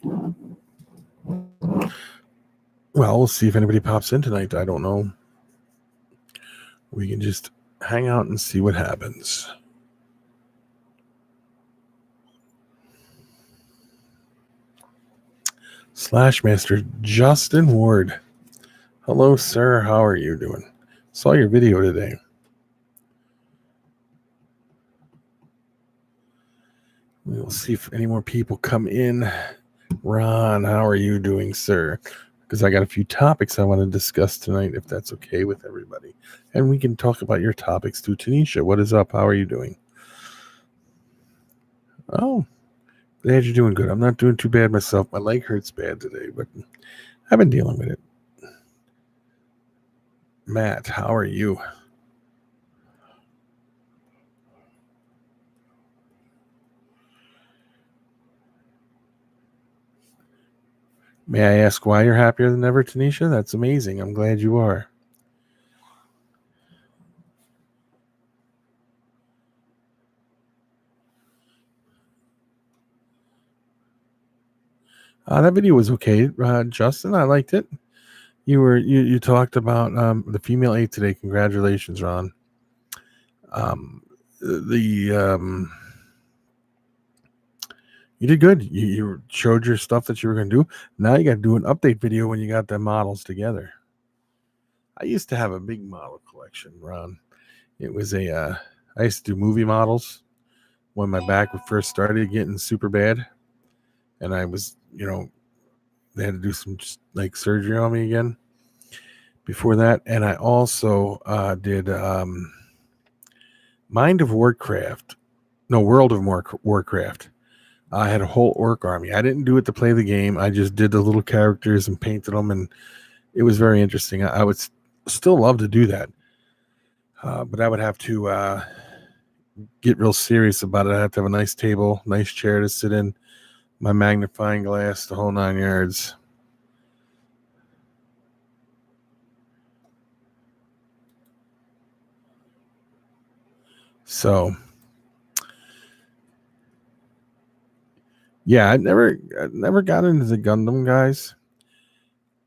Well, we'll see if anybody pops in tonight. I don't know. We can just hang out and see what happens. Slashmaster Justin Ward. Hello, sir. How are you doing? Saw your video today. We'll see if any more people come in. Ron, how are you doing, sir? Because I got a few topics I want to discuss tonight, if that's okay with everybody. And we can talk about your topics too. Tanisha, what is up? How are you doing? Oh, glad you're doing good. I'm not doing too bad myself. My leg hurts bad today, but I've been dealing with it. Matt, how are you? May I ask why you're happier than ever, Tanisha? That's amazing. I'm glad you are. That video was okay, Justin. I liked it. You talked about the female aide today. Congratulations, Ron. You did good. You showed your stuff that you were going to do. Now you got to do an update video when you got the models together. I used to have a big model collection, Ron. It was I used to do movie models when my back first started getting super bad, and I was, they had to do some like surgery on me again before that. And I also did World of Warcraft. I had a whole orc army. I didn't do it to play the game. I just did the little characters and painted them, and it was very interesting. I would still love to do that, but I would have to get real serious about it. I have to have a nice table, nice chair to sit in, my magnifying glass, the whole 9 yards. So, yeah, I never got into the Gundam guys,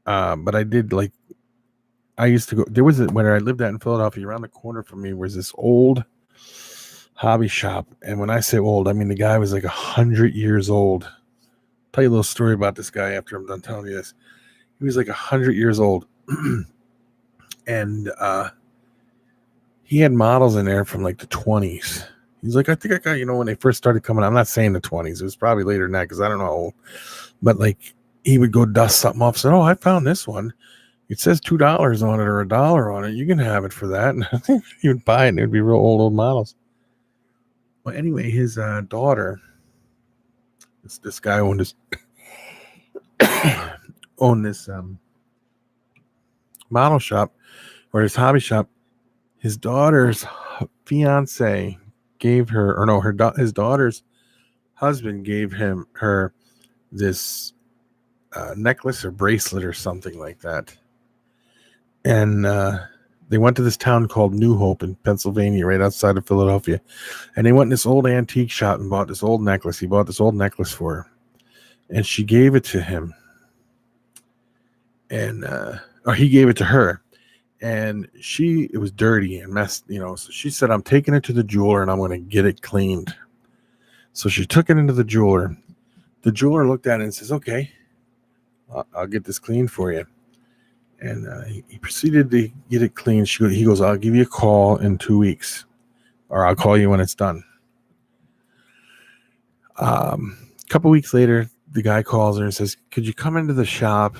but I did like. I used to go. There was when I lived out in Philadelphia. Around the corner from me was this old hobby shop, and when I say old, I mean the guy was like 100 years old. I'll tell you a little story about this guy after I'm done telling you this. He was like 100 years old, and he had models in there from like the 20s. He's like, I think I got, when they first started coming. I'm not saying the 20s. It was probably later than that because I don't know how old. But like he would go dust something off. Said, "Oh, I found this one. It says $2 on it or $1 on it. You can have it for that." And I think he would buy it, and it would be real old models. Well, anyway, his daughter, this guy owned this model shop or his hobby shop. His daughter's fiance gave her, or no, his daughter's husband gave her this necklace or bracelet or something like that. And they went to this town called New Hope in Pennsylvania, right outside of Philadelphia. And they went in this old antique shop and bought this old necklace. He bought this old necklace for her. And she gave it to him. And or he gave it to her. And it was dirty and messed, so she said, "I'm taking it to the jeweler and I'm going to get it cleaned." So she took it into the jeweler. The jeweler looked at it and says, "Okay, I'll get this cleaned for you." And he proceeded to get it cleaned. He goes, "I'll give you a call in 2 weeks, or I'll call you when it's done." A couple weeks later, the guy calls her and says, "Could you come into the shop?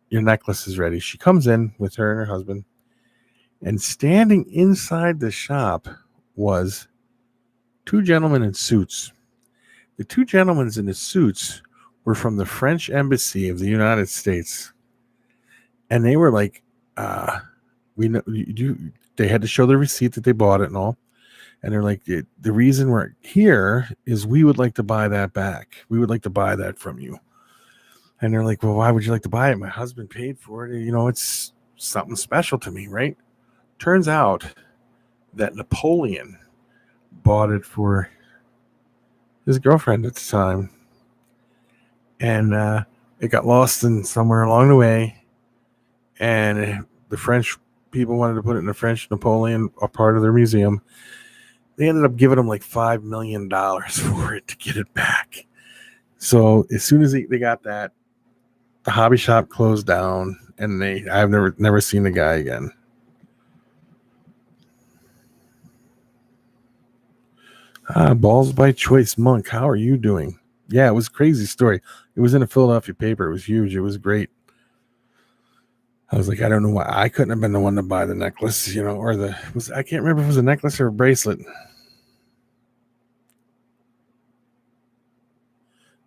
Your necklace is ready." She comes in with her and her husband, and standing inside the shop was 2 gentlemen in suits. The 2 gentlemen in the suits were from the French Embassy of the United States. And they were like, we know they had to show the receipt that they bought it and all. And they're like, the reason we're here is we would like to buy that back. We would like to buy that from you. And they're like, "Well, why would you like to buy it? My husband paid for it. It's something special to me, right?" Turns out that Napoleon bought it for his girlfriend at the time. and it got lost in somewhere along the way. And the French people wanted to put it in the French Napoleon, a part of their museum. They ended up giving them like $5 million for it to get it back. So as soon as they got that, the hobby shop closed down, and I've never seen the guy again. Balls by Choice Monk, how are you doing? Yeah, it was a crazy story. It was in a Philadelphia paper. It was huge. It was great. I was like, I don't know why I couldn't have been the one to buy the necklace, or I can't remember if it was a necklace or a bracelet.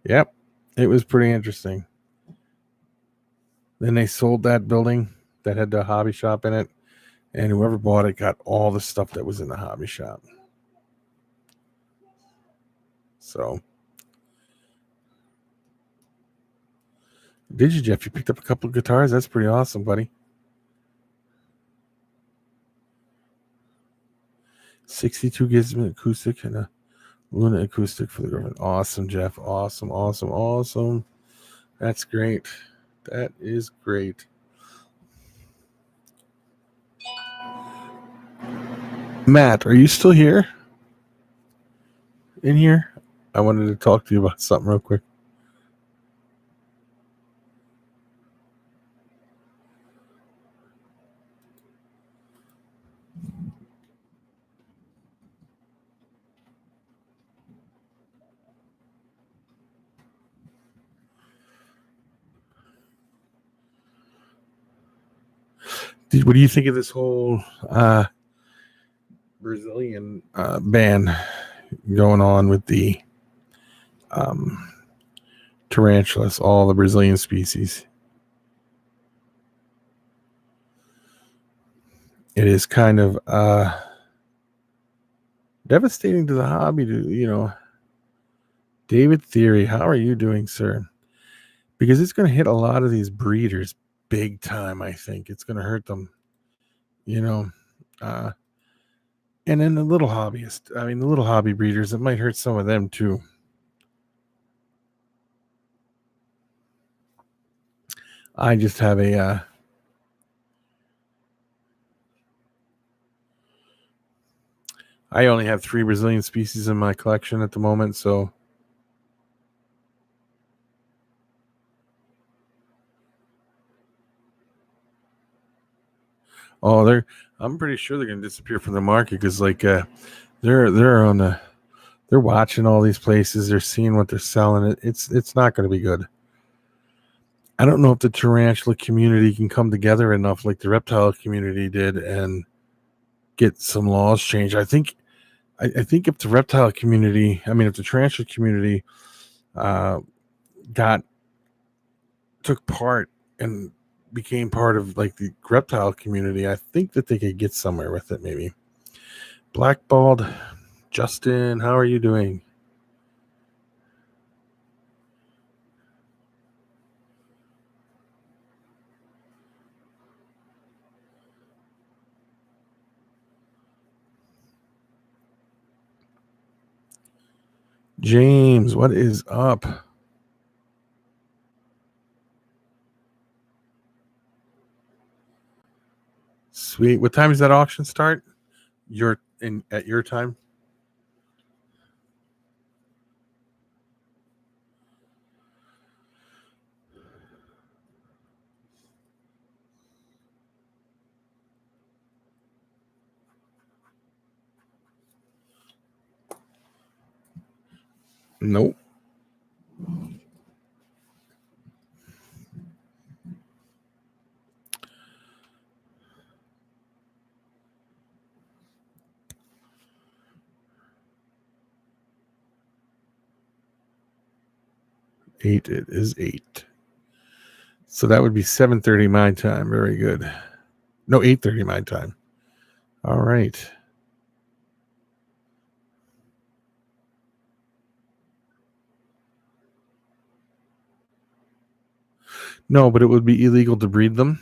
Yep, it was pretty interesting. Then they sold that building that had the hobby shop in it, and whoever bought it got all the stuff that was in the hobby shop. So, did you, Jeff? You picked up a couple of guitars. That's pretty awesome, buddy. 62 Gibson acoustic and a Luna acoustic for the girlfriend. Awesome, Jeff. Awesome, awesome, awesome. That's great. That is great. Matt, are you still here? In here? I wanted to talk to you about something real quick. What do you think of this whole Brazilian ban going on with the tarantulas, all the Brazilian species? It is kind of devastating to the hobby. David Theory, how are you doing, sir? Because it's going to hit a lot of these breeders big time. I think it's going to hurt them. And then the little hobby breeders, it might hurt some of them too. I just have I only have 3 Brazilian species in my collection at the moment, so I'm pretty sure they're going to disappear from the market because they're watching all these places, they're seeing what they're selling. It's not going to be good. I don't know if the tarantula community can come together enough like the reptile community did and get some laws changed. I think if the reptile community, if the tarantula community took part and became part of like the reptile community, I think that they could get somewhere with it. Maybe. Blackballed Justin, how are you doing? James, what is up? Sweet. What time does that auction start? At your time? Nope. It is 8. So that would be 7:30 my time. Very good. No, 8:30 my time. All right. No, but it would be illegal to breed them.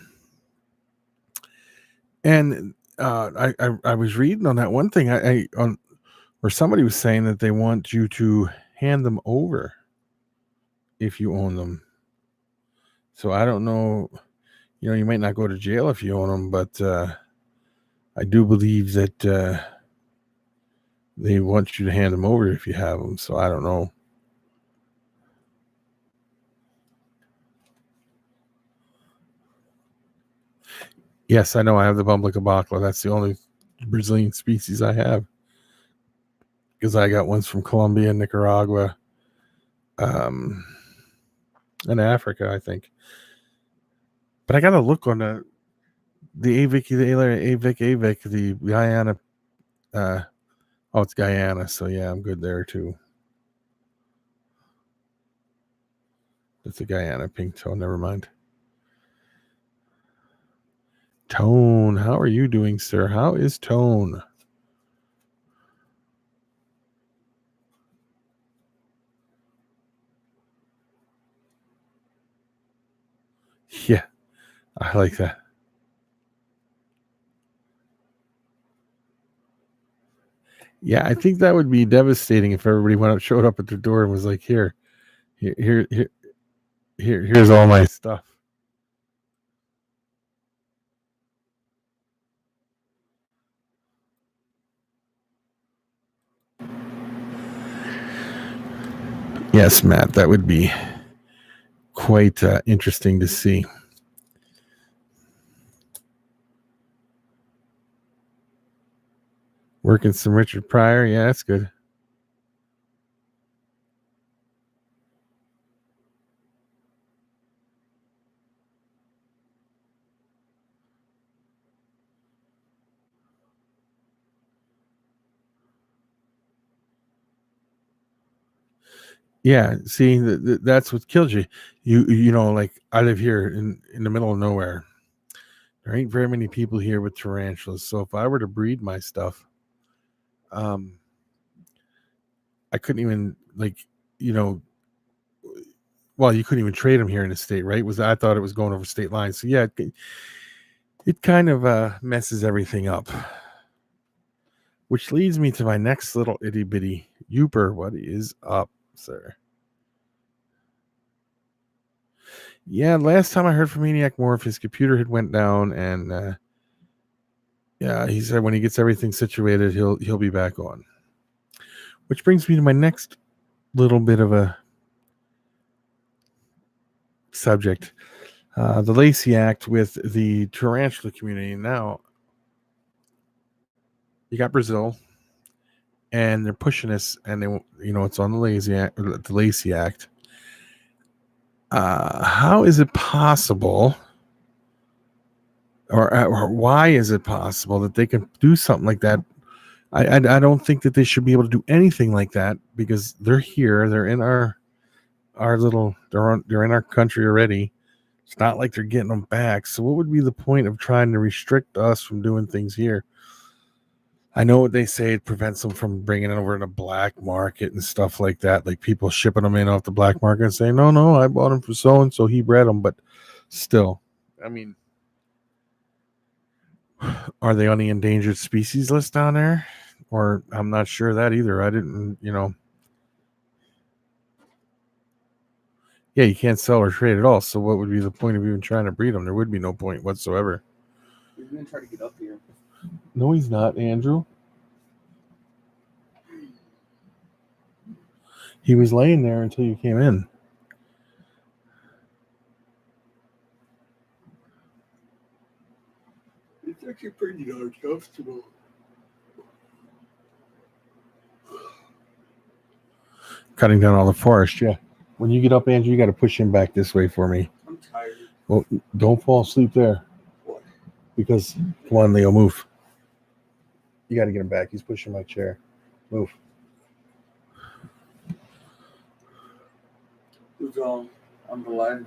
And I was reading on that one thing where somebody was saying that they want you to hand them over. if you own them. So I don't know. You might not go to jail if you own them, but I do believe that they want you to hand them over if you have them. So I don't know. Yes, I know I have the bumbling cabocla. That's the only Brazilian species I have. Because I got ones from Colombia, Nicaragua, and Africa, I think. But I got to look on the AVIC, the Guyana. It's Guyana. So yeah, I'm good there too. That's a Guyana pink toe. Never mind. Tone, how are you doing, sir? How is Tone? Yeah, I like that. Yeah, I think that would be devastating if everybody showed up at the door and was like, here's all my stuff. Yes, Matt, that would be quite interesting to see. Working some Richard Pryor, yeah, that's good. Yeah, see, that's what kills you. Like I live here in the middle of nowhere. There ain't very many people here with tarantulas. So if I were to breed my stuff, I couldn't even well, you couldn't even trade them here in the state, right? I thought it was going over state lines. So yeah, it kind of messes everything up. Which leads me to my next little itty bitty Youper. What is up, sir? Yeah, last time I heard from Maniac Morph, his computer had went down, and yeah, he said when he gets everything situated, he'll be back on. Which brings me to my next little bit of a subject, the Lacey Act with the tarantula community. Now, you got Brazil, and they're pushing this, and it's on the Lacey Act. How is it possible, or why is it possible that they can do something like that? I don't think that they should be able to do anything like that because they're here. They're in our little. They're in our country already. It's not like they're getting them back. So what would be the point of trying to restrict us from doing things here? I know what they say, it prevents them from bringing it over in a black market and stuff like that. Like people shipping them in off the black market and saying, no, I bought them from so-and-so, he bred them. But still, I mean, are they on the endangered species list down there? Or I'm not sure that either. I didn't, Yeah, you can't sell or trade at all. So what would be the point of even trying to breed them? There would be no point whatsoever. He's going to try to get up here. No, he's not, Andrew. He was laying there until you came in. It's actually pretty comfortable. Cutting down all the forest, yeah. When you get up, Andrew, you got to push him back this way for me. I'm tired. Well, don't fall asleep there. What? Because, come on, Leo, move. You got to get him back. He's pushing my chair. Move. Who's on the line?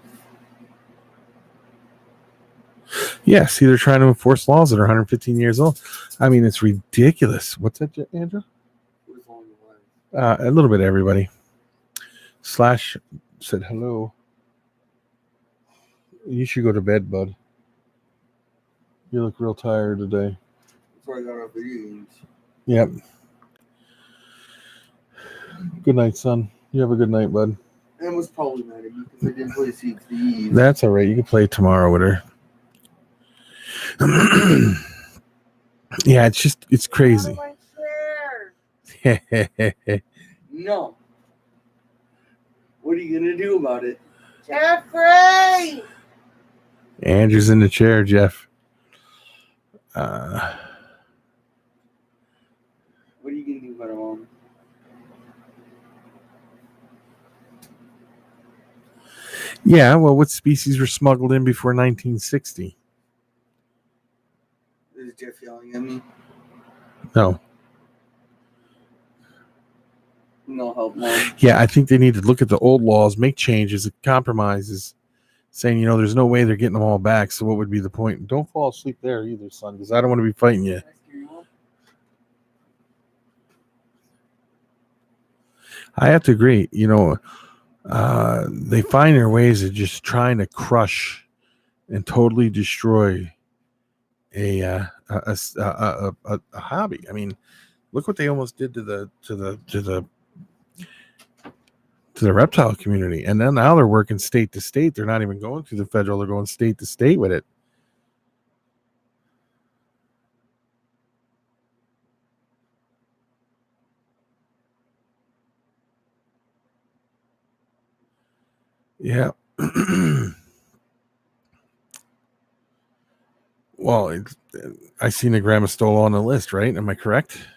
Yeah, see, they're trying to enforce laws that are 115 years old. I mean, it's ridiculous. What's that, Andrew? Who's on the line? A little bit of everybody. Slash said hello. You should go to bed, bud. You look real tired today. Before I got our beans. Yep. Good night, son. You have a good night, bud. Emma's probably mad at me because I didn't play Sea Thieves. That's all right. You can play tomorrow with her. Yeah, it's crazy. No. What are you gonna do about it? Jeffrey! Andrew's in the chair, Jeff. What are you gonna do about it, Mom? Yeah, well, what species were smuggled in before 1960? Is Jeff yelling at me? No. No help, Mom. Yeah, I think they need to look at the old laws, make changes, compromises, saying, there's no way they're getting them all back. So what would be the point? Don't fall asleep there either, son, because I don't want to be fighting you. I have to agree. They find their ways of just trying to crush and totally destroy a hobby. I mean, look what they almost did to the reptile community, and then now they're working state to state. They're not even going through the federal; they're going state to state with it. Yeah. Well, I seen the Grandma Stola on the list, right? Am I correct?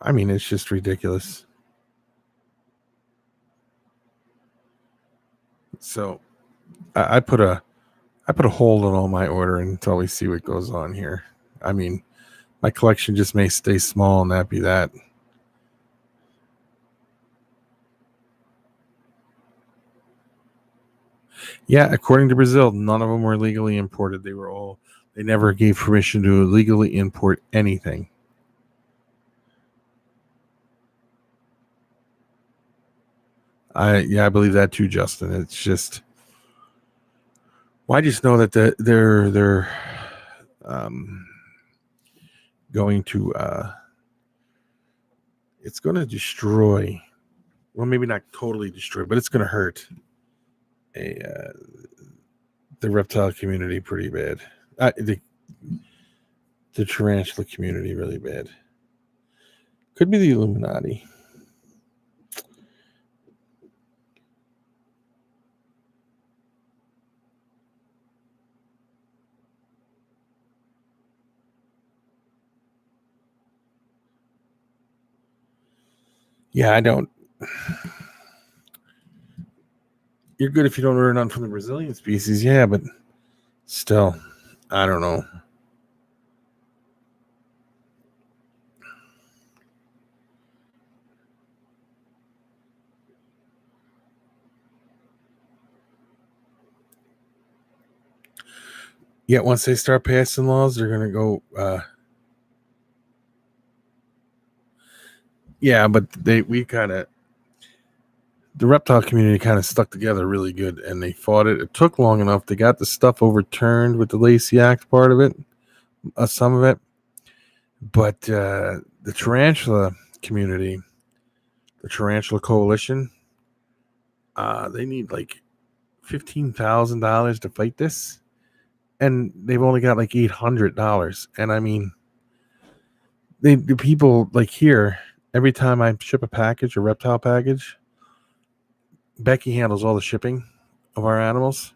I mean, it's just ridiculous. So, I put a hold on all my order until we see what goes on here. I mean, my collection just may stay small, and that be that. Yeah, according to Brazil, none of them were legally imported. They never gave permission to legally import anything. I believe that too, Justin. It's just, well, I just know that they're going to it's going to destroy. Well, maybe not totally destroy, but it's going to hurt the reptile community pretty bad. The tarantula community really bad. Could be the Illuminati. Yeah, I don't. You're good if you don't order none from the Brazilian species, yeah, but still, I don't know. Yeah, once they start passing laws, they're gonna go. Yeah, but the reptile community kind of stuck together really good, and they fought it. It took long enough. They got the stuff overturned with the Lacey Act part of it, some of it. But the tarantula community, the Tarantula Coalition, they need like $15,000 to fight this, and they've only got like $800. And I mean, the people like here, every time I ship a package, a reptile package, Becky handles all the shipping of our animals,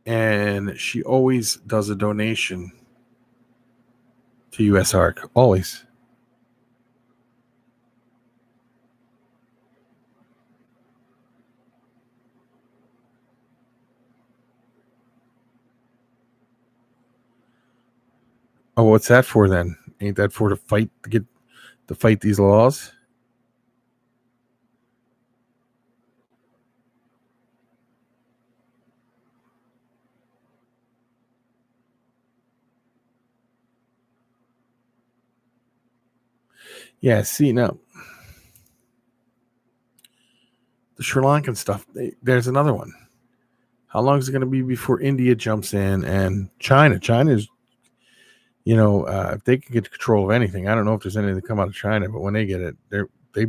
and she always does a donation to US Ark. Always. Oh, what's that for then? Ain't that for to fight these laws? Yeah, see, now the Sri Lankan stuff, there's another one. How long is it going to be before India jumps in and China? China's, if they can get control of anything, I don't know if there's anything that come out of China, but when they get it, they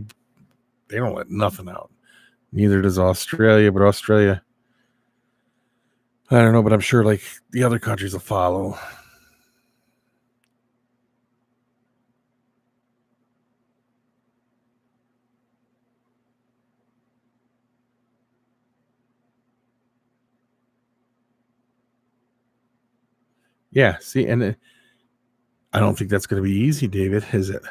don't let nothing out. Neither does Australia, but Australia, I don't know, but I'm sure like the other countries will follow. Yeah, see, and I don't think that's going to be easy, David, is it?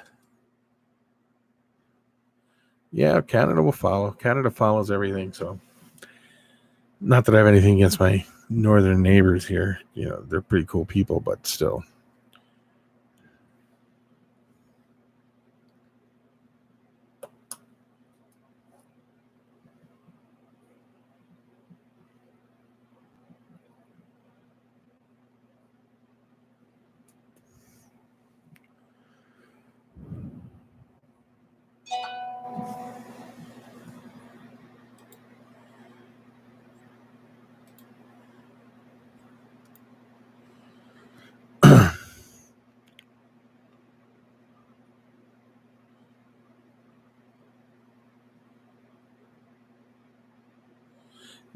Yeah, Canada will follow. Canada follows everything, so not that I have anything against my northern neighbors here. You know, they're pretty cool people, but still.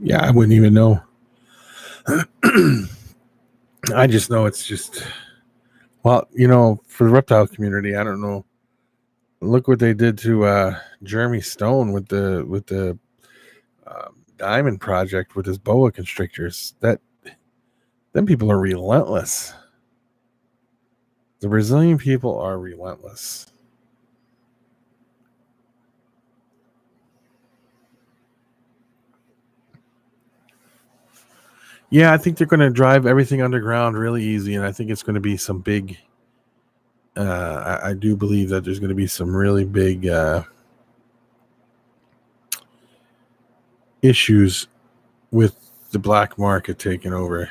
Yeah, I wouldn't even know. I just know it's just, well, you know, for the reptile community, I don't know. Look what they did to Jeremy Stone with the Diamond Project with his boa constrictors. That them people are relentless. The Brazilian people are relentless. Yeah, I think they're going to drive everything underground really easy, and I think it's going to be some big. I do believe that there's going to be some really big issues with the black market taking over.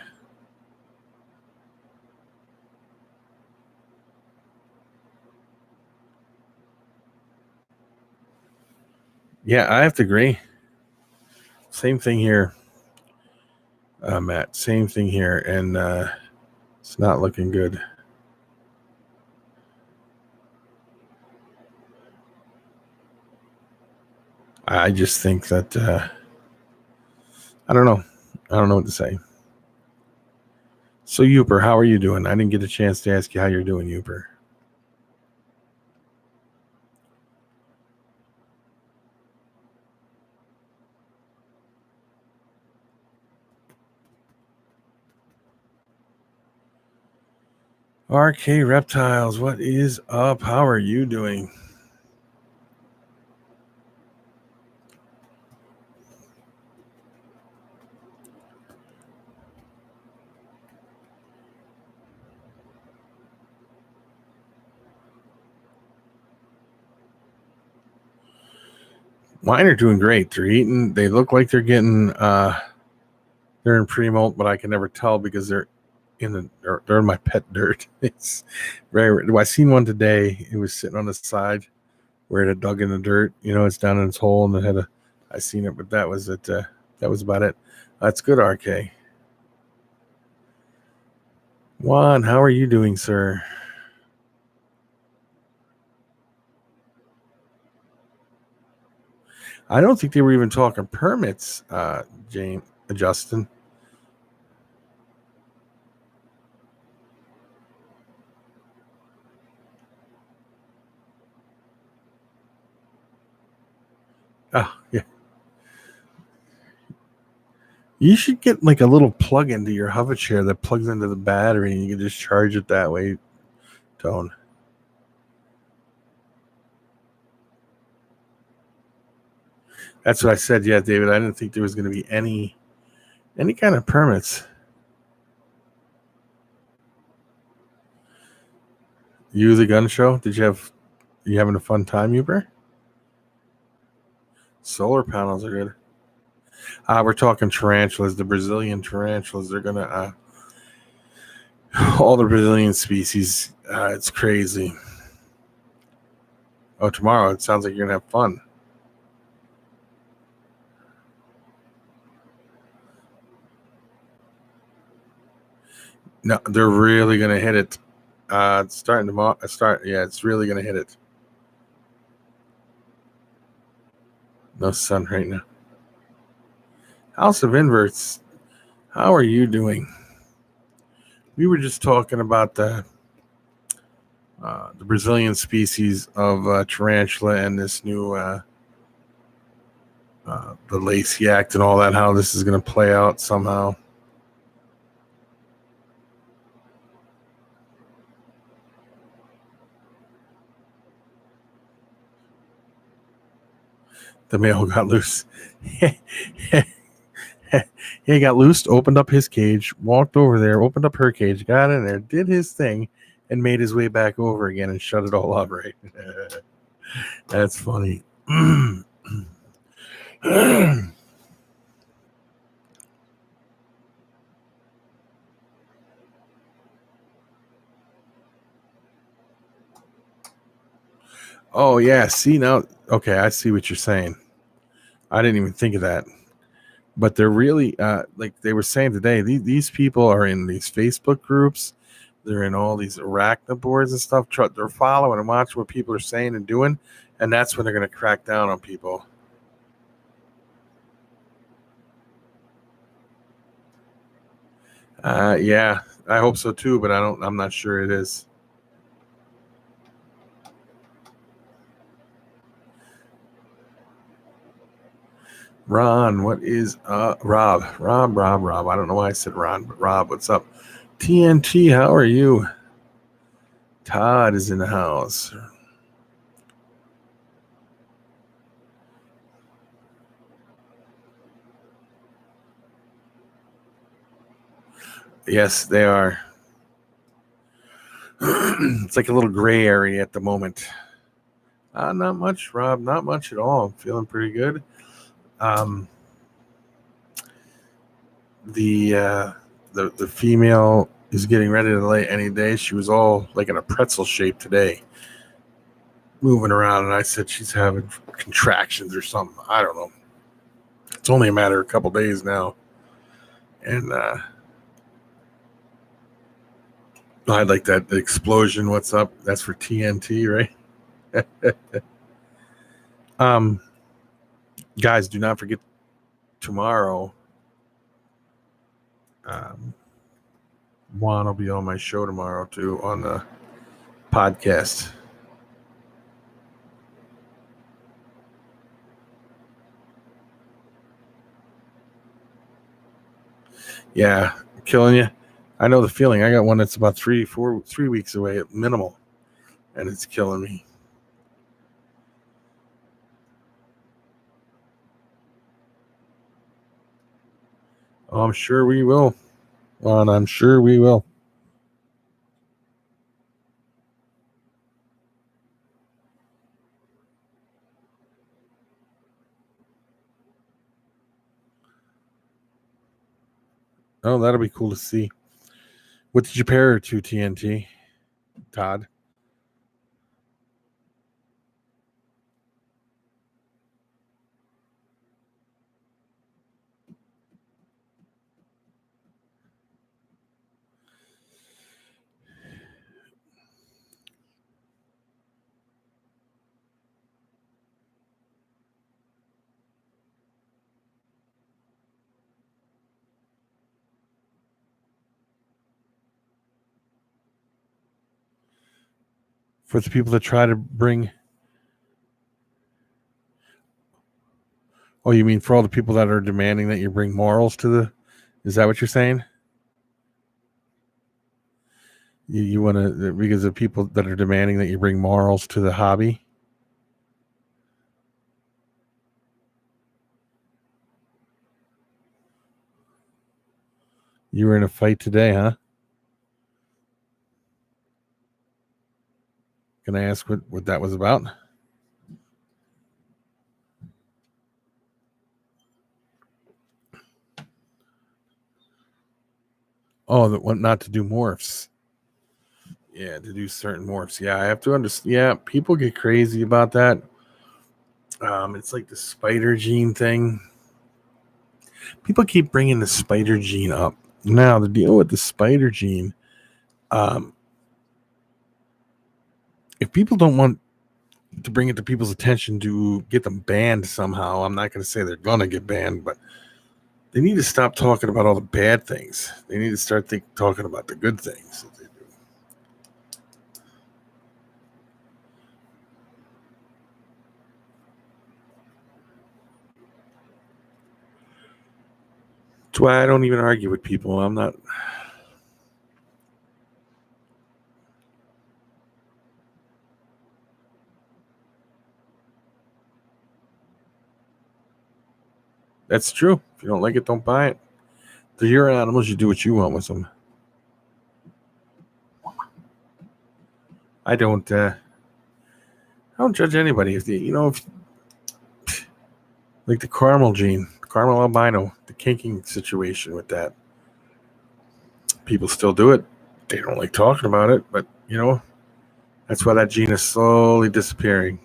Yeah, I have to agree. Same thing here, Matt. Same thing here, and it's not looking good. I just think that I don't know. I don't know what to say. So, Uper, how are you doing? I didn't get a chance to ask you how you're doing, Uper. RK Reptiles, what is up? How are you doing? Mine are doing great. They're eating. They look like they're getting. They're in pre-molt, but I can never tell because they're in the. They're in my pet dirt. It's very. I seen one today. It was sitting on the side where it had dug in the dirt. You know, it's down in its hole, and it had a. I seen it, but that was it. That was about it. That's good, RK. Juan, how are you doing, sir? I don't think they were even talking permits, Justin. Oh, yeah. You should get like a little plug into your hover chair that plugs into the battery and you can just charge it that way, Tone. That's what I said. Yeah, David. I didn't think there was going to be any kind of permits. You the gun show? You having a fun time, Uber? Solar panels are good. We're talking tarantulas, the Brazilian tarantulas. They're gonna all the Brazilian species. It's crazy. Oh, tomorrow it sounds like you're gonna have fun. No, they're really gonna hit it. It's starting to start. Yeah, it's really gonna hit it. No sun right now. House of Inverts, how are you doing? We were just talking about the Brazilian species of tarantula and this new the Lacey Act and all that, how this is going to play out somehow. The male got loose. He got loose, opened up his cage, walked over there, opened up her cage, got in there, did his thing, and made his way back over again and shut it all up, right? That's funny. Oh, yeah. See, now, okay, I see what you're saying. I didn't even think of that. But they're really, like they were saying today, these people are in these Facebook groups. They're in all these arachna boards and stuff. They're following and watching what people are saying and doing. And that's when they're going to crack down on people. Yeah, I hope so too, but I'm not sure it is. Ron, what is Rob? Rob. I don't know why I said Ron, but Rob, what's up? TNT, how are you? Todd is in the house. Yes, they are. It's like a little gray area at the moment. Not much, Rob. Not much at all. I'm feeling pretty good. The female is getting ready to lay any day. She was all like in a pretzel shape today, moving around, and I said she's having contractions or something. I don't know. It's only a matter of a couple days now, and I'd like that explosion. What's up? That's for TNT, right? Guys, do not forget tomorrow. Juan will be on my show tomorrow too on the podcast. Yeah, killing you. I know the feeling. I got one that's about 3 weeks away at minimal, and it's killing me. Oh, I'm sure we will. And I'm sure we will. Oh, that'll be cool to see. What did you pair her to, TNT? Todd? For the people that try to bring... Oh, you mean for all the people that are demanding that you bring morals to the... Is that what you're saying? You want to... Because of people that are demanding that you bring morals to the hobby? You were in a fight today, huh? Can I ask what that was about? Oh, that one not to do morphs. Yeah, to do certain morphs. Yeah, I have to understand. Yeah, people get crazy about that. It's like the spider gene thing. People keep bringing the spider gene up. Now, the deal with the spider gene, if people don't want to bring it to people's attention to get them banned somehow. I'm not going to say they're going to get banned, but they need to stop talking about all the bad things. They need to start talking about the good things that they do. That's why I don't even argue with people. I'm not. That's true. If you don't like it, don't buy it. They're your animals. You do what you want with them. I don't judge anybody. If like the caramel albino, the kinking situation with that, people still do it. They don't like talking about it, but that's why that gene is slowly disappearing.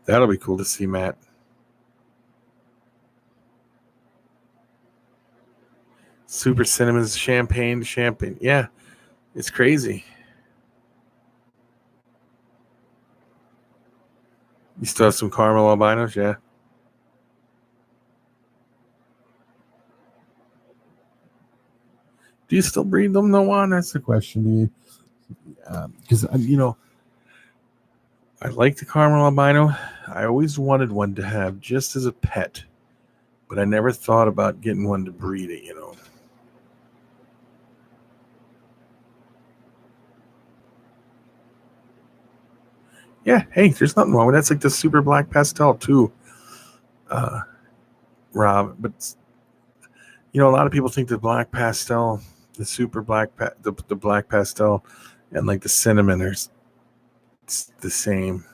That'll be cool to see, Matt. Super Cinnamons champagne. Yeah, it's crazy. You still have some caramel albinos? Yeah. Do you still breed them, no one? That's the question. Do you? Because I like the caramel albino. I always wanted one to have just as a pet, but I never thought about getting one to breed it. Yeah, hey, there's nothing wrong with that. That's like the super black pastel too, Rob. But a lot of people think the black pastel, the super black, the black pastel, and like the cinnamon are the same.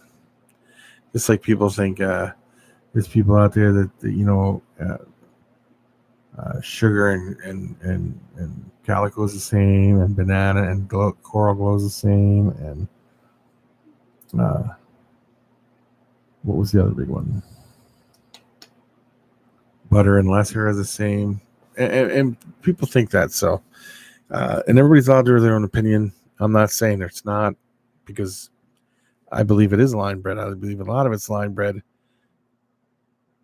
Just like people think there's people out there that sugar and calico is the same, and banana and coral glow is the same, and what was the other big one? Butter and lesser are the same, and people think that. So, and everybody's allowed to have their own opinion. I'm not saying it's not, because I believe it is line bred. I believe a lot of it's line bred,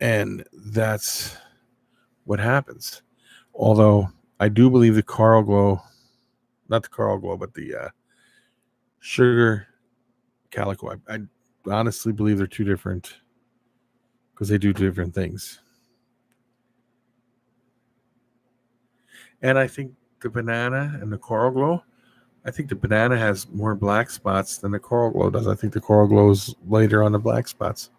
and that's what happens. Although I do believe the coral glow, not the coral glow, but the sugar calico, I honestly believe they're two different, because they do different things. And I think the banana and the coral glow, I think the banana has more black spots than the coral glow does. I think the coral glow is later on the black spots.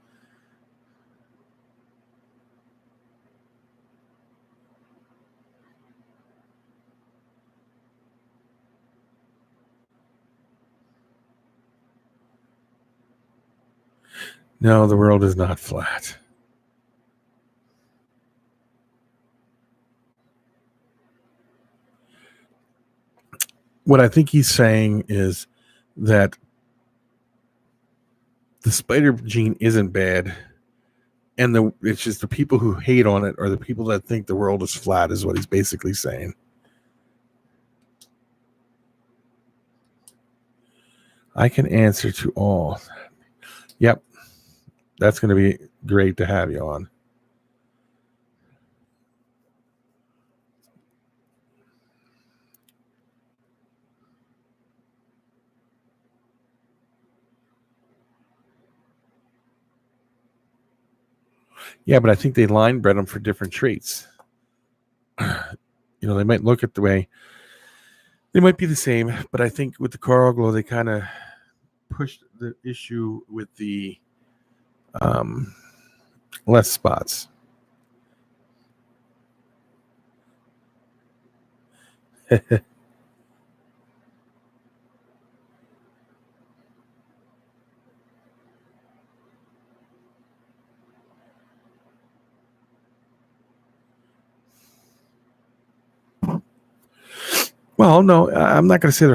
No, the world is not flat. What I think he's saying is that the spider gene isn't bad, and it's just the people who hate on it are the people that think the world is flat, is what he's basically saying. I can answer to all. Yep. That's going to be great to have you on. Yeah, but I think they line bred them for different traits. They might look at the way, they might be the same, but I think with the coral glow, they kind of pushed the issue with the less spots. Well, no, I'm not going to say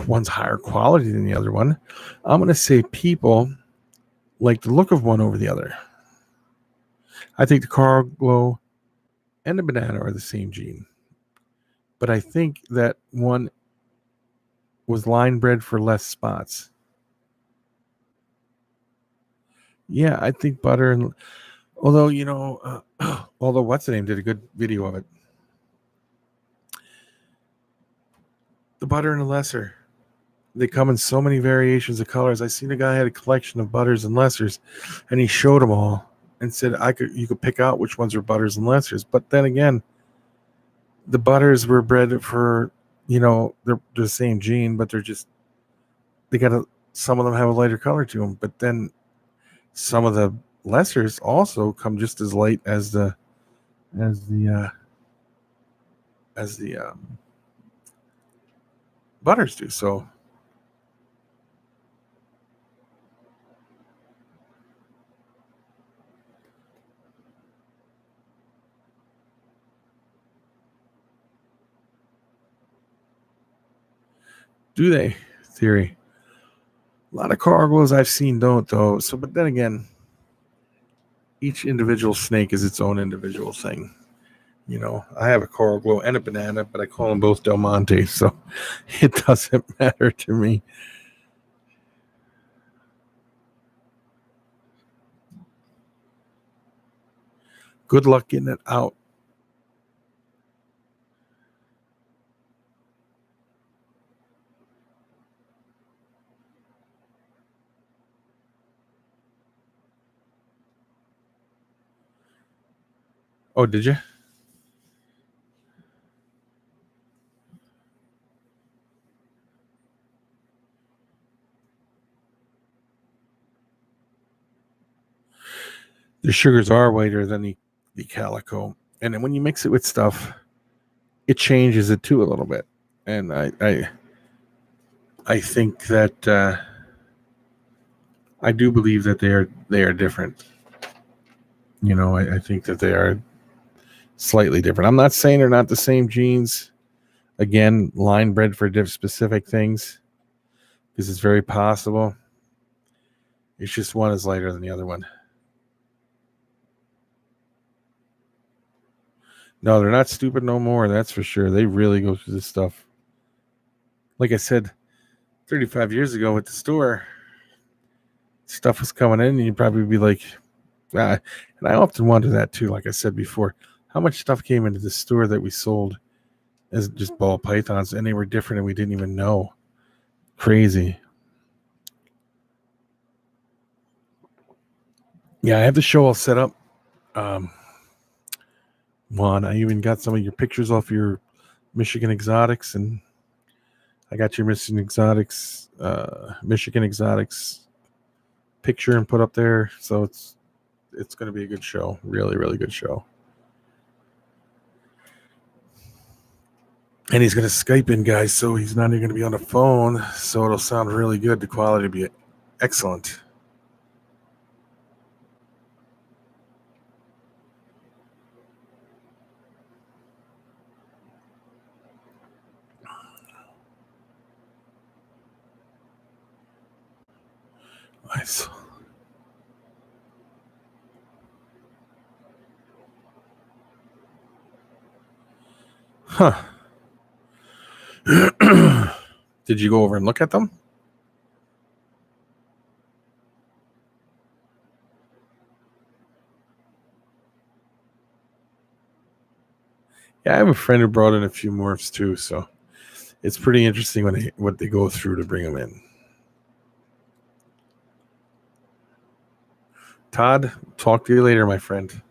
one's higher quality than the other one. I'm going to say people like the look of one over the other. I think the Carglaw and the banana are the same gene. But I think that one was line bred for less spots. Yeah, I think butter and although although what's the name did a good video of it. The butter and the lesser, they come in so many variations of colors. I seen a guy had a collection of butters and lessers, and he showed them all and said you could pick out which ones are butters and lessers. But then again, the butters were bred for they're the same gene, but some of them have a lighter color to them. But then some of the lessers also come just as light as the as the butters do. So do they? Theory. A lot of cargos I've seen don't though. So, but then again, each individual snake is its own individual thing. I have a carglaw and a banana, but I call them both Del Monte, so it doesn't matter to me. Good luck getting it out. Oh, did you? The sugars are whiter than the calico, and then when you mix it with stuff, it changes it too a little bit. And I think that I do believe that they are different. I think that they are slightly different. I'm not saying they're not the same genes. Again, line bred for specific things, because it's very possible. It's just one is lighter than the other one. No, they're not stupid no more. That's for sure. They really go through this stuff. Like I said, 35 years ago at the store, stuff was coming in, and you'd probably be like, and I often wonder that too. Like I said before, how much stuff came into the store that we sold as just ball pythons, and they were different, and we didn't even know. Crazy. Yeah, I have the show all set up. Juan, I even got some of your pictures off your Michigan Exotics, and I got your Michigan Exotics picture and put up there. So it's going to be a good show. Really, really good show. And he's going to Skype in, guys, so he's not even going to be on the phone. So it'll sound really good. The quality will be excellent. Nice. Huh. Did you go over and look at them? Yeah, I have a friend who brought in a few morphs too, so it's pretty interesting what they go through to bring them in. Todd, talk to you later, my friend.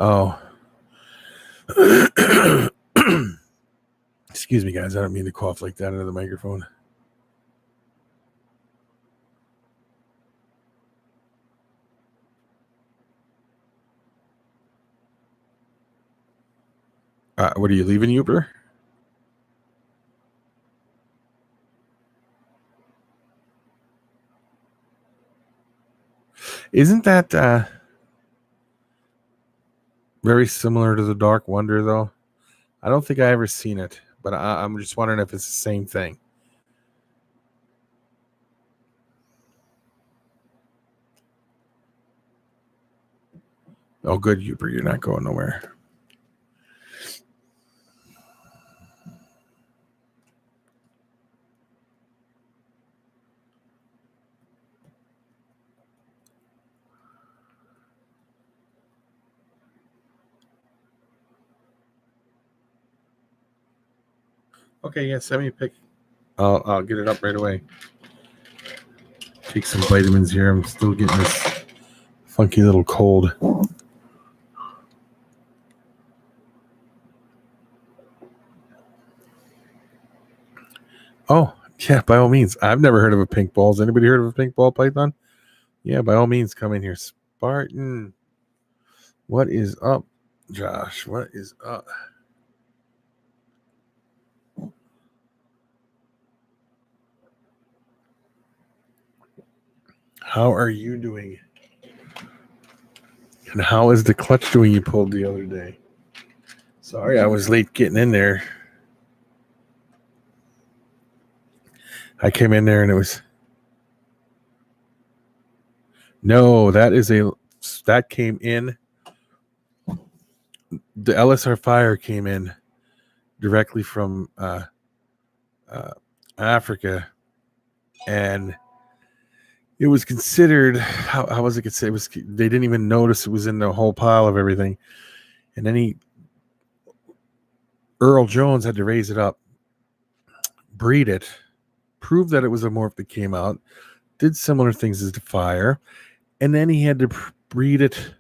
Oh. Excuse me, guys. I don't mean to cough like that into the microphone. What are you leaving, Uber? Isn't that Very similar to the Dark Wonder, though. I don't think I ever seen it, but I'm just wondering if it's the same thing. Oh, good, Hubert. You're not going nowhere. Okay, yeah, send me a pic. I'll get it up right away. Take some vitamins here. I'm still getting this funky little cold. Oh, yeah, by all means. I've never heard of a pink ball. Has anybody heard of a pink ball python? Yeah, by all means, come in here. Spartan. What is up, Josh? What is up? How are you doing? And how is the clutch doing you pulled the other day? Sorry, I was late getting in there. I came in there and it was... No, that came in. The LSR fire came in directly from Africa, and it was considered, how was it considered? It was, they didn't even notice it was in the whole pile of everything, and then Earl Jones had to raise it up, breed it, prove that it was a morph that came out, did similar things as the fire, and then he had to breed it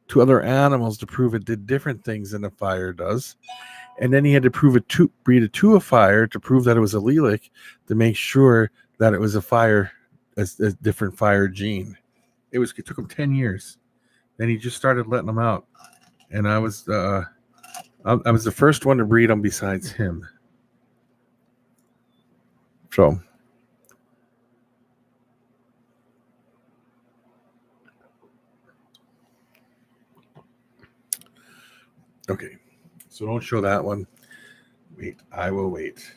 to other animals to prove it did different things than a fire does. And then he had to breed it to a fire to prove that it was allelic, to make sure that it was a fire, a different fire gene. It took him 10 years. Then he just started letting them out. And I was the first one to breed them besides him. So okay. So don't show that one. Wait, I will wait.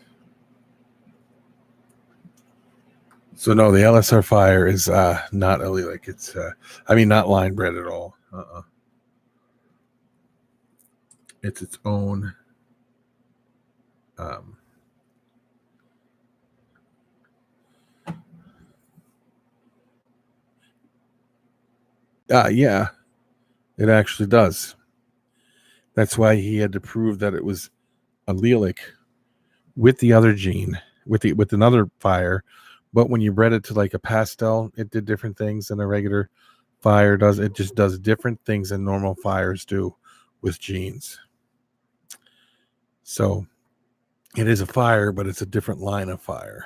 So no, the LSR fire is not allelic. It's not line bred at all. It's its own yeah, it actually does. That's why he had to prove that it was allelic with the other gene, with another fire. But when you bred it to like a pastel, it did different things than a regular fire does. It just does different things than normal fires do with genes. So it is a fire, but it's a different line of fire.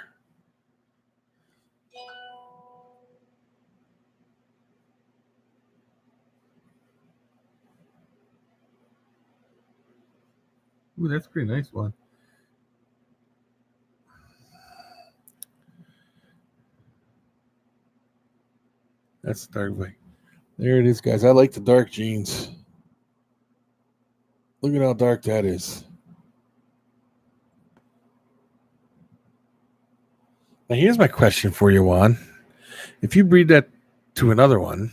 Ooh, that's a pretty nice one. That's the dark way. There it is, guys. I like the dark genes. Look at how dark that is. Now, here's my question for you, Juan. If you breed that to another one,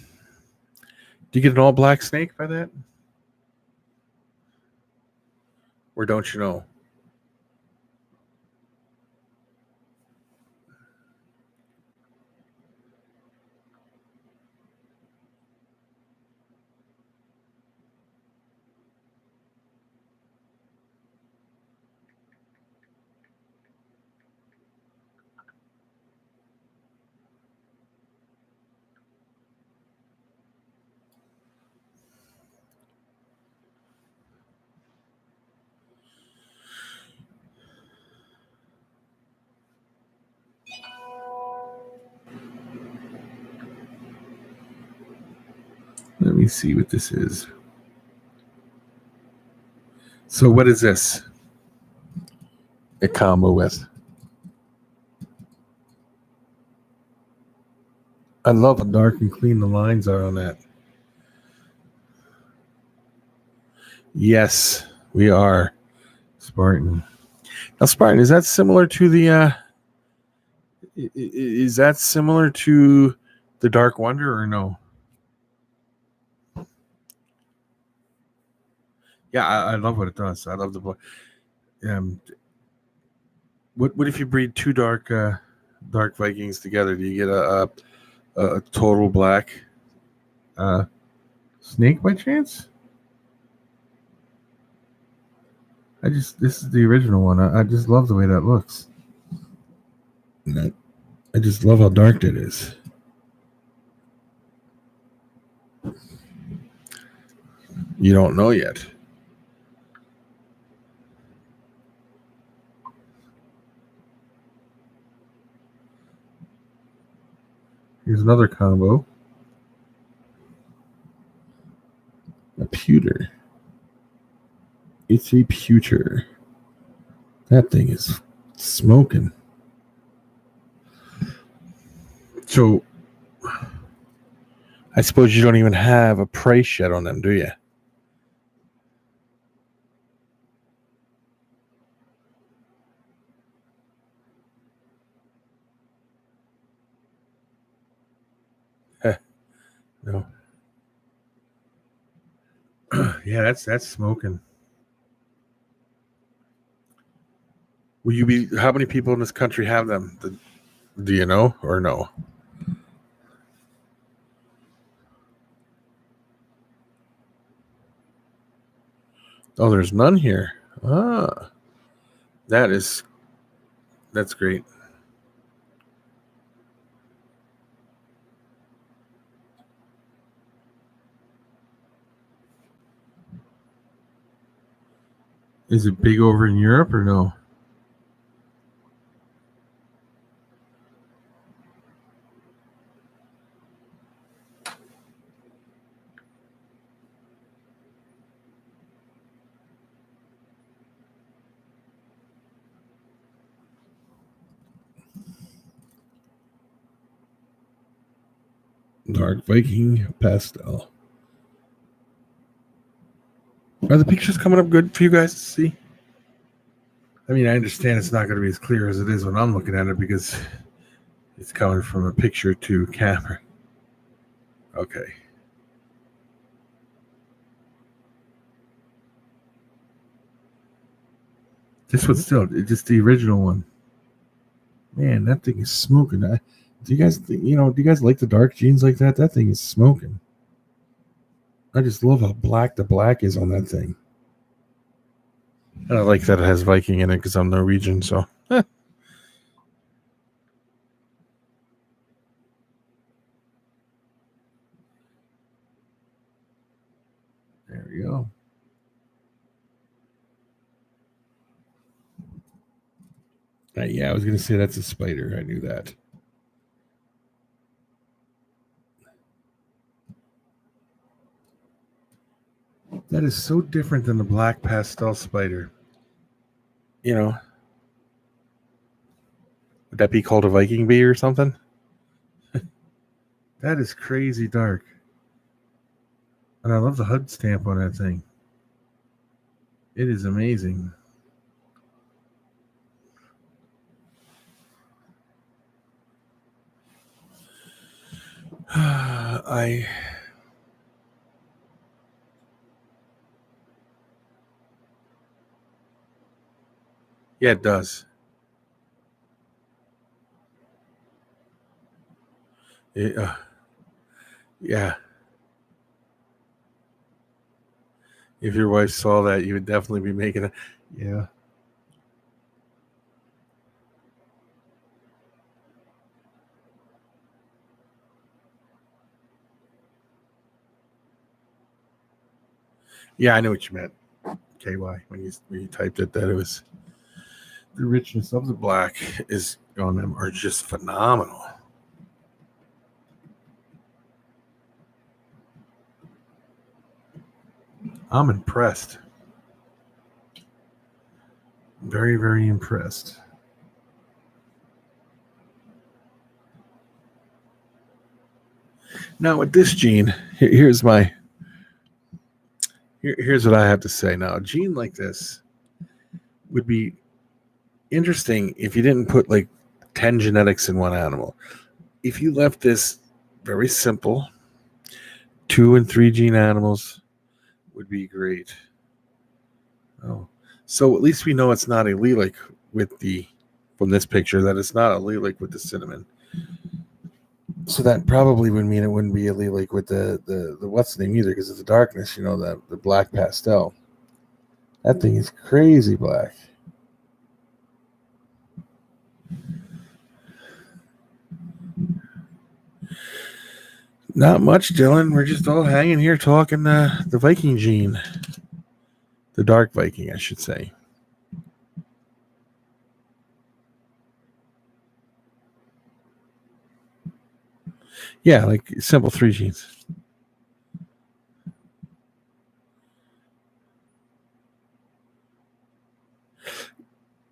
do you get an all black snake by that? Or don't you know? Let me see what this is. So what is this a combo with? I love how dark and clean the lines are on that. Yes, we are. Spartan. Now, Spartan, is that similar to the is that similar to the Dark Wonder or no? Yeah, I love what it does. I love the book. What if you breed two dark Vikings together? Do you get a total black snake by chance? This is the original one. I just love the way that looks. I just love how dark it is. You don't know yet. Here's another combo. A pewter. It's a pewter. That thing is smoking. So, I suppose you don't even have a price yet on them, do you? No. Yeah, that's smoking. Will you be? How many people in this country have them? Do you know or no? Oh, there's none here. Ah, that's great. Is it big over in Europe or no? Dark Viking pastel. Are the pictures coming up good for you guys to see? I mean, I understand it's not going to be as clear as it is when I'm looking at it because it's coming from a picture to camera. Okay. This one's still just the original one. Man, that thing is smoking. Do you guys think, do you guys like the dark jeans like that? That thing is smoking. I just love how black the black is on that thing. And I like that it has Viking in it because I'm Norwegian, so. There we go. Yeah, I was going to say that's a spider. I knew that. That is so different than the black pastel spider. Would that be called a Viking bee or something? That is crazy dark. And I love the HUD stamp on that thing. It is amazing. Yeah, it does. Yeah. If your wife saw that, you would definitely be making it. Yeah. Yeah, I know what you meant. KY when you typed it, that it was the richness of the black is on them are just phenomenal. I'm impressed. Very, very impressed. Now with this gene, here's my Here's what I have to say now. A gene like this would be interesting if you didn't put like 10 genetics in one animal. If you left this very simple, 2 and 3 gene animals would be great. Oh, so at least we know it's not allelic with the, from this picture, that it's not allelic with the cinnamon. So that probably would mean it wouldn't be allelic with the what's the name either, because of the darkness, the black pastel. That thing is crazy black. Not much, Dylan. We're just all hanging here talking the Viking gene. The dark Viking, I should say. Yeah, like simple 3 genes.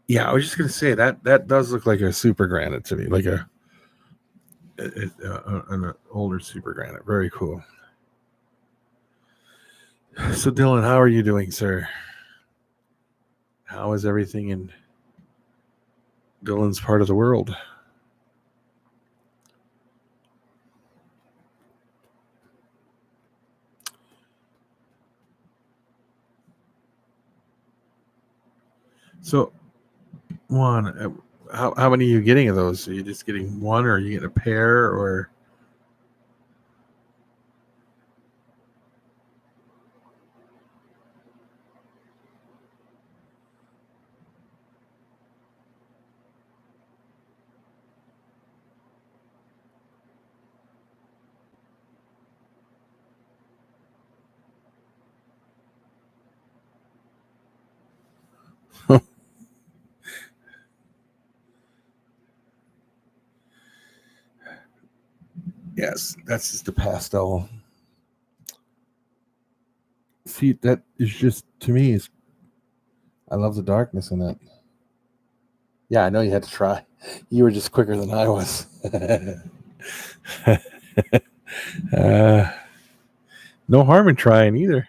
Yeah, I was just gonna say that does look like a super granite to me, like an older super granite. Very cool. So, Dylan, how are you doing, sir? How is everything in Dylan's part of the world? So, Juan, how many are you getting of those? Are you just getting one, or are you getting a pair, or? Yes, that's just the pastel. See, that is just, to me, is, I love the darkness in that. Yeah, I know you had to try. You were just quicker than I was. No harm in trying either.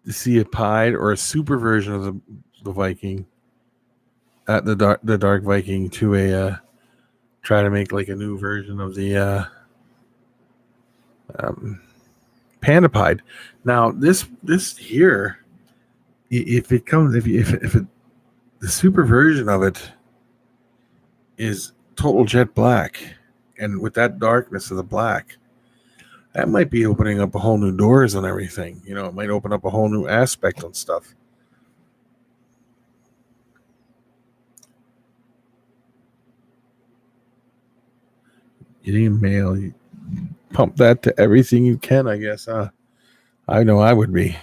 To see a pied or a super version of the Viking, the dark Viking, to a try to make like a new version of the panda pied. Now this here, if it comes, if it, the super version of it is total jet black, and with that darkness of the black, that might be opening up a whole new doors on everything. It might open up a whole new aspect on stuff. Getting mail, you pump that to everything you can, I guess. I know I would be.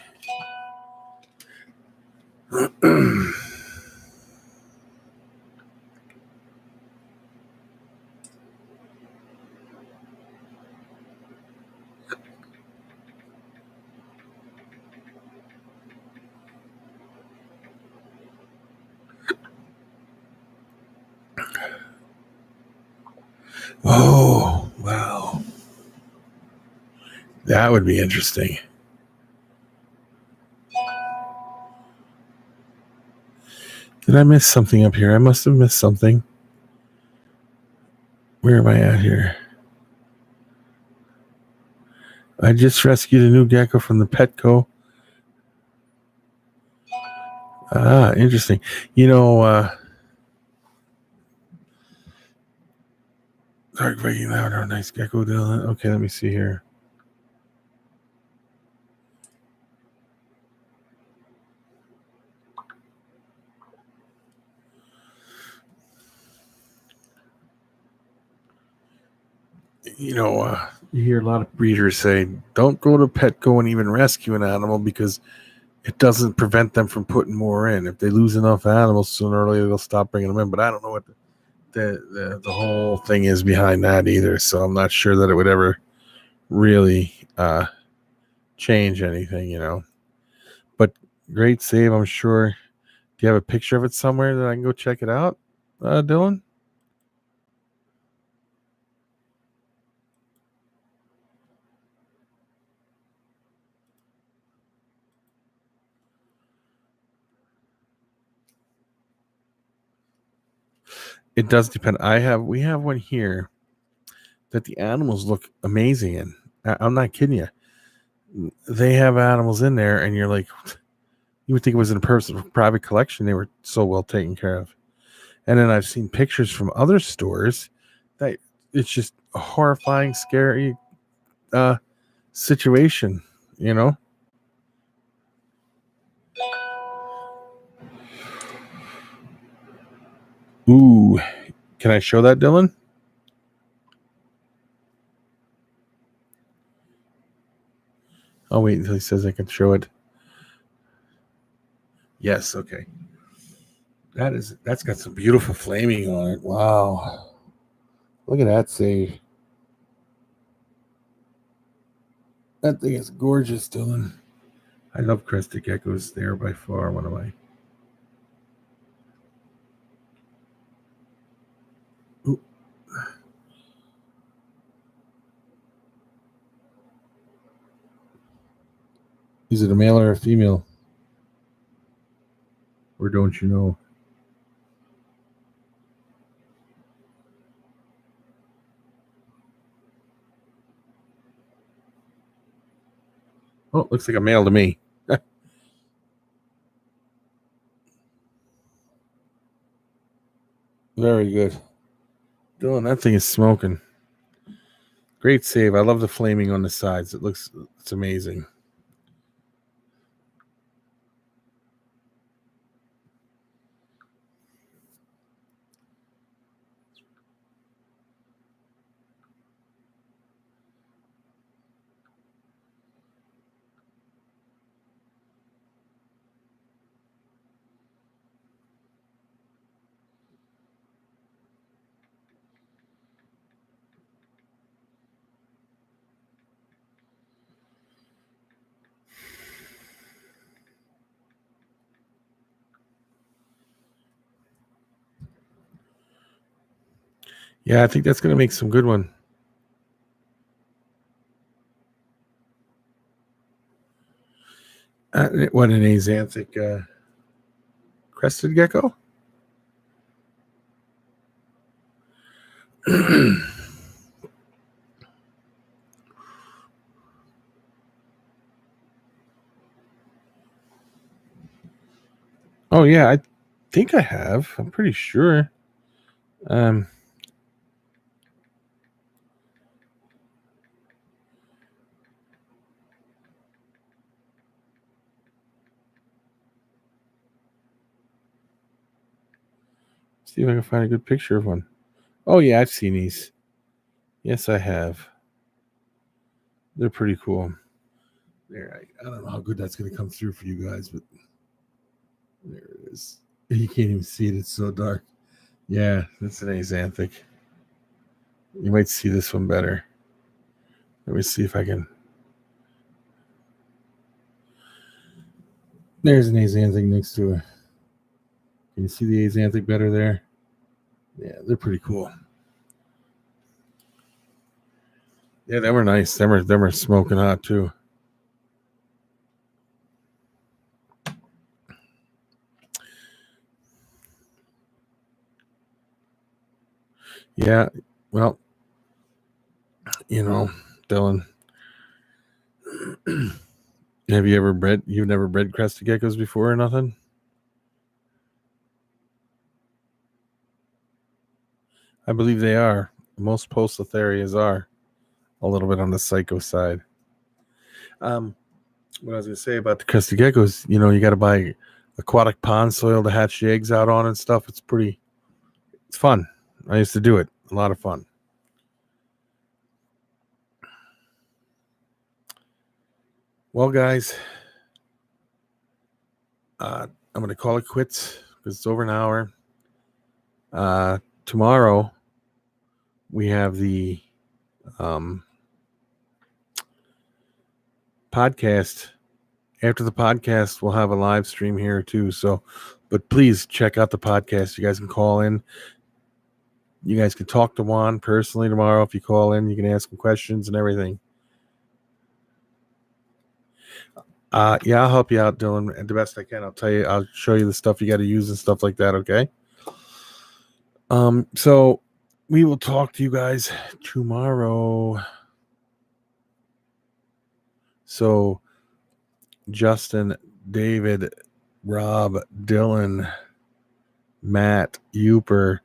Oh, wow. That would be interesting. Did I miss something up here? I must have missed something. Where am I at here? I just rescued a new gecko from the Petco. Ah, interesting. Dark Viking Louder, nice gecko, Dylan. Okay, let me see here. You hear a lot of breeders say, don't go to Petco and even rescue an animal because it doesn't prevent them from putting more in. If they lose enough animals, sooner or later they'll stop bringing them in. But I don't know what the whole thing is behind that either. So I'm not sure that it would ever really change anything. But great save, I'm sure. Do you have a picture of it somewhere that I can go check it out, Dylan? It does depend. We have one here that the animals look amazing in. I'm not kidding you. They have animals in there, and you're like, you would think it was in a private collection. They were so well taken care of. And then I've seen pictures from other stores that it's just a horrifying, scary situation, you know? Ooh, can I show that, Dylan? I'll wait until he says I can show it. Yes, okay. That's got some beautiful flaming on it. Wow. Look at that save. That thing is gorgeous, Dylan. I love crested geckos. They are by far one of my. Ooh. Is it a male or a female? Or don't you know? Oh, looks like a male to me. Very good. Dylan, that thing is smoking. Great save. I love the flaming on the sides. It's amazing. Yeah, I think that's going to make some good one. What an axanthic crested gecko? Oh yeah, I think I have. I'm pretty sure. Um, see if I can find a good picture of one. Oh yeah, I've seen these. Yes, I have. They're pretty cool. There, I don't know how good that's going to come through for you guys, but there it is. You can't even see it. It's so dark. Yeah, that's an axanthic. You might see this one better. Let me see if I can. There's an axanthic next to it. Can you see the axanthic better there? Yeah, they're pretty cool. Yeah, them are nice. Them are smoking hot too. Yeah, well, Dylan, have you ever bred? You've never bred crested geckos before or nothing? I believe they are. Most Poecilotherias are a little bit on the psycho side. What I was going to say about the crested geckos, you got to buy aquatic pond soil to hatch the eggs out on and stuff. It's fun. I used to do it. A lot of fun. Well, guys, I'm going to call it quits because it's over an hour. Tomorrow, we have the podcast. After the podcast, we'll have a live stream here too. So, but please check out the podcast. You guys can call in. You guys can talk to Juan personally tomorrow. If you call in, you can ask him questions and everything. Yeah, I'll help you out, Dylan, and the best I can. I'll show you the stuff you got to use and stuff like that. Okay. So we will talk to you guys tomorrow. So Justin, David, Rob, Dylan, Matt, Uper,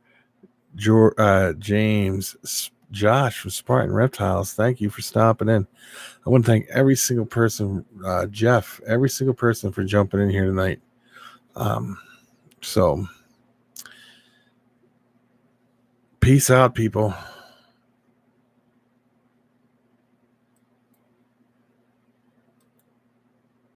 James, Josh from Spartan Reptiles, thank you for stopping in. I want to thank every single person, Jeff, every single person for jumping in here tonight. So peace out, people.